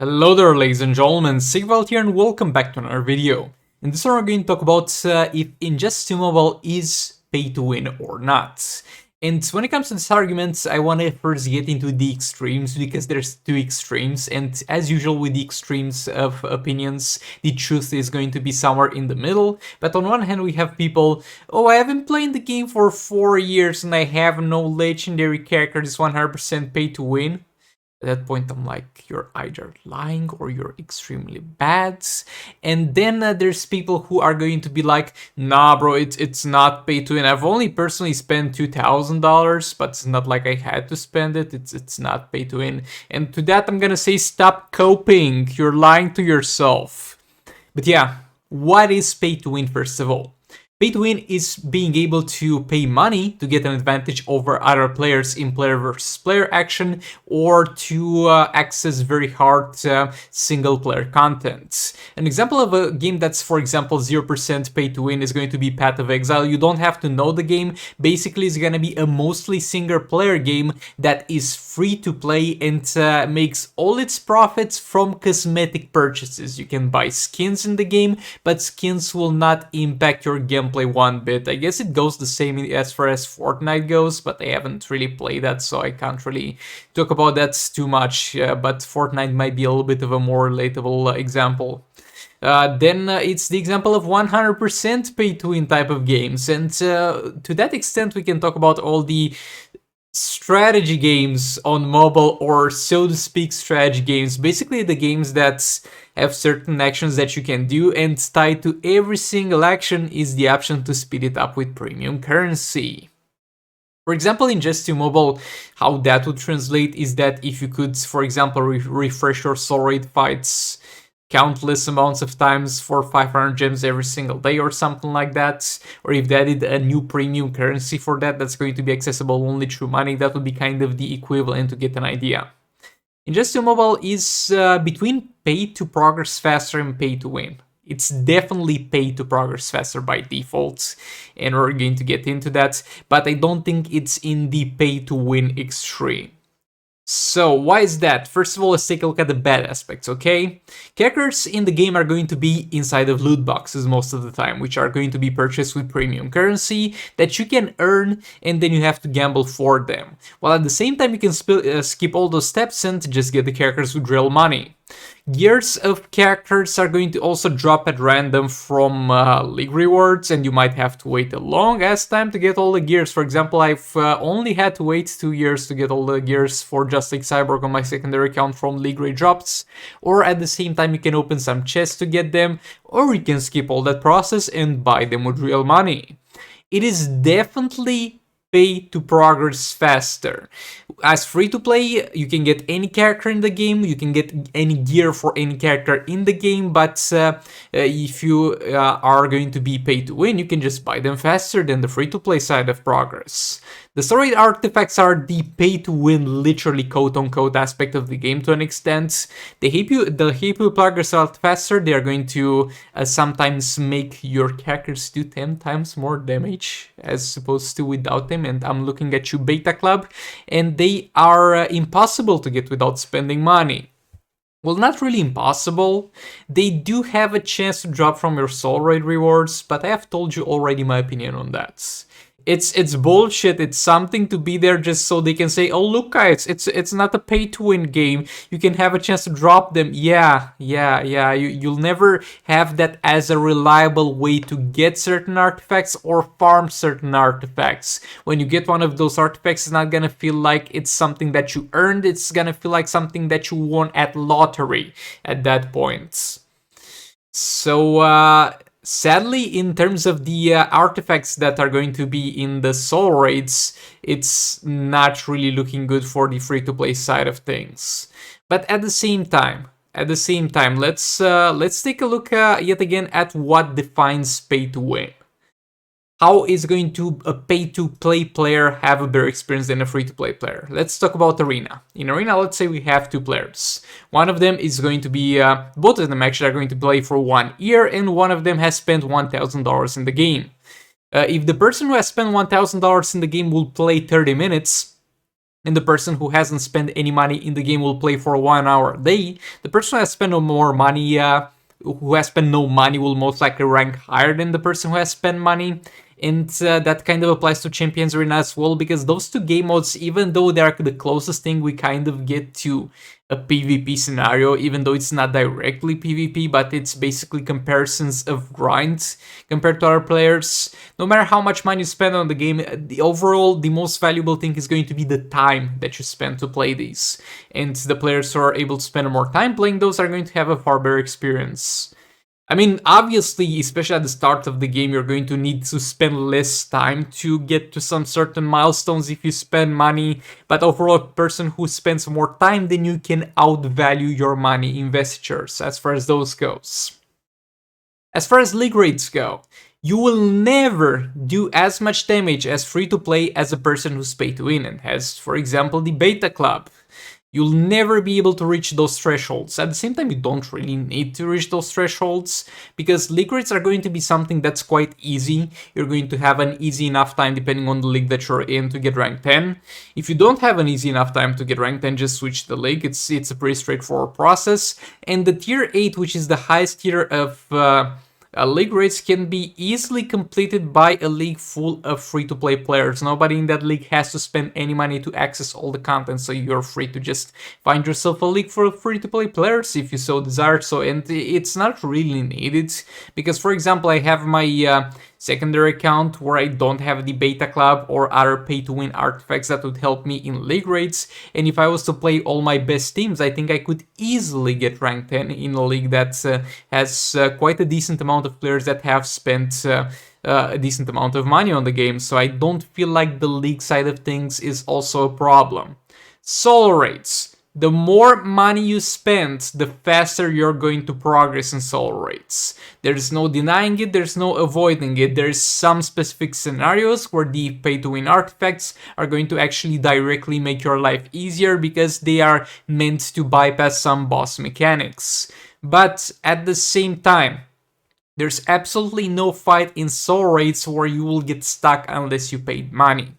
Hello there, ladies and gentlemen, Sigvald here and welcome back to another video. In this one we're going to talk about if Injustice 2 Mobile is pay to win or not. And when it comes to this argument, I want to first get into the extremes because there's two extremes, and as usual with the extremes of opinions, the truth is going to be somewhere in the middle. But on one hand we have people, oh, I haven't played the game for 4 years and I have no legendary character, it's 100% pay to win. At that point, I'm like, you're either lying or you're extremely bad. And then there's people who are going to be like, nah, bro, it's not pay to win. I've only personally spent $2,000, but it's not like I had to spend it. It's not pay to win. And to that, I'm gonna say, stop coping. You're lying to yourself. But yeah, what is pay to win, first of all? Pay to win is being able to pay money to get an advantage over other players in player versus player action, or to access very hard single player content. An example of a game that's, for example, 0% pay to win is going to be Path of Exile. You don't have to know the game. Basically, it's going to be a mostly single player game that is free to play and makes all its profits from cosmetic purchases. You can buy skins in the game, but skins will not impact your gameplay one bit. I guess it goes the same as far as Fortnite goes, but I haven't really played that, so I can't really talk about that too much. But Fortnite might be a little bit of a more relatable example. Then it's the example of 100% pay to win type of games, and to that extent we can talk about all the strategy games on mobile, or so to speak strategy games, basically the games that have certain actions that you can do, and tied to every single action is the option to speed it up with premium currency. For example, in Injustice 2 Mobile, how that would translate is that if you could, for example, refresh your soul raid fights countless amounts of times for 500 gems every single day or something like that, or if they added a new premium currency for that that's going to be accessible only through money, that would be kind of the equivalent, to get an idea. Injustice 2 Mobile is between pay to progress faster and pay to win. It's definitely pay to progress faster by default, and we're going to get into that, but I don't think it's in the pay to win extreme. So, why is that? First of all, let's take a look at the bad aspects, okay? Characters in the game are going to be inside of loot boxes most of the time, which are going to be purchased with premium currency that you can earn, and then you have to gamble for them. While at the same time, you can skip all those steps and just get the characters with real money. Gears of characters are going to also drop at random from League rewards, and you might have to wait a long ass time to get all the gears. For example, I've only had to wait 2 years to get all the gears for Just League Cyborg on my secondary account from League Raid drops, or at the same time you can open some chests to get them, or you can skip all that process and buy them with real money. It is definitely pay to progress faster. As free to play, you can get any character in the game, you can get any gear for any character in the game, but if you are going to be pay to win, you can just buy them faster than the free to play side of progress. The story artifacts are the pay to win, literally quote unquote, aspect of the game to an extent. They help you progress a lot faster. They are going to sometimes make your characters do 10 times more damage as opposed to without them. And I'm looking at you, Beta Club, and they are impossible to get without spending money. Well, not really impossible. They do have a chance to drop from your soul raid rewards, but I have told you already my opinion on that. It's bullshit. It's something to be there just so they can say, oh look guys, it's not a pay to win game. You can have a chance to drop them. Yeah. You'll never have that as a reliable way to get certain artifacts or farm certain artifacts. When you get one of those artifacts, it's not gonna feel like it's something that you earned. It's gonna feel like something that you won at lottery at that point. So sadly, in terms of the artifacts that are going to be in the soul raids, it's not really looking good for the free-to-play side of things. But at the same time, let's take a look yet again at what defines pay to win. How is going to a pay-to-play player have a better experience than a free-to-play player? Let's talk about Arena. In Arena, let's say we have 2 players. One of them is going to be, both of them actually are going to play for 1 year, and one of them has spent $1,000 in the game. If the person who has spent $1,000 in the game will play 30 minutes, and the person who hasn't spent any money in the game will play for 1 hour a day. The person who has spent no more money, who has spent no money, will most likely rank higher than the person who has spent money. And that kind of applies to Champions Arena as well, because those two game modes, even though they're the closest thing we kind of get to a PvP scenario, even though it's not directly PvP, but it's basically comparisons of grind compared to other players. No matter how much money you spend on the game, the most valuable thing is going to be the time that you spend to play these. And the players who are able to spend more time playing those are going to have a far better experience. I mean, obviously, especially at the start of the game, you're going to need to spend less time to get to some certain milestones if you spend money, but overall, a person who spends more time than you can outvalue your money investitures as far as those goes. As far as league rates go, you will never do as much damage as free-to-play as a person who's pay-to-win and has, for example, the Beta Club. You'll never be able to reach those thresholds. At the same time, you don't really need to reach those thresholds, because league rates are going to be something that's quite easy. You're going to have an easy enough time, depending on the league that you're in, to get rank 10. If you don't have an easy enough time to get rank 10, just switch the league. It's a pretty straightforward process. And the tier 8, which is the highest tier of league rates, can be easily completed by a league full of free-to-play players. Nobody in that league has to spend any money to access all the content, so you're free to just find yourself a league for free-to-play players if you so desire. So, and it's not really needed, because, for example, I have my secondary account where I don't have the Beta Club or other pay-to-win artifacts that would help me in league rates, and if I was to play all my best teams, I think I could easily get rank 10 in a league that has quite a decent amount of players that have spent a decent amount of money on the game, so I don't feel like the league side of things is also a problem. Solo rates. The more money you spend, the faster you're going to progress in solo rates. There's no denying it, there's no avoiding it. There's some specific scenarios where the pay-to-win artifacts are going to actually directly make your life easier because they are meant to bypass some boss mechanics. But at the same time, there's absolutely no fight in solo rates where you will get stuck unless you paid money.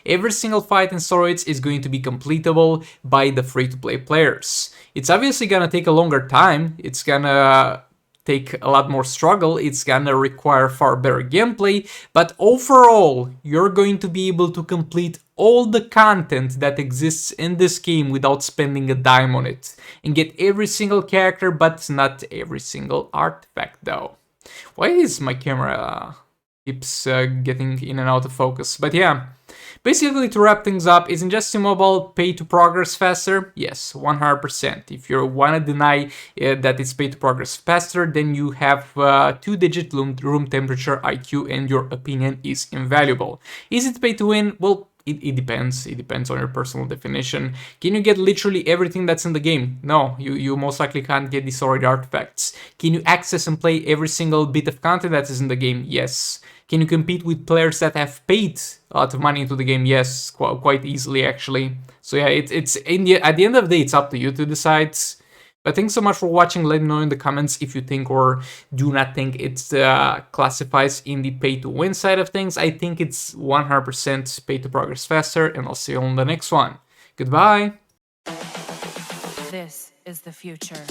Every single fight in solo rates is going to be completable by the free-to-play players. It's obviously gonna take a longer time, it's gonna take a lot more struggle, it's gonna require far better gameplay, but overall, you're going to be able to complete all the content that exists in this game without spending a dime on it, and get every single character, but not every single artifact though. Why is my camera keeps getting in and out of focus? But yeah. Basically, to wrap things up, is Injustice Mobile pay to progress faster? Yes, 100%. If you want to deny that it's pay to progress faster, then you have 2-digit room temperature IQ and your opinion is invaluable. Is it pay to win? Well, it depends. It depends on your personal definition. Can you get literally everything that's in the game? No, you most likely can't get these already artifacts. Can you access and play every single bit of content that is in the game? Yes. Can you compete with players that have paid a lot of money into the game? Yes, quite easily actually. So yeah, at the end of the day, it's up to you to decide. But thanks so much for watching. Let me know in the comments if you think or do not think it classifies in the pay-to-win side of things. I think it's 100% pay to progress faster, and I'll see you on the next one. Goodbye. This is the future.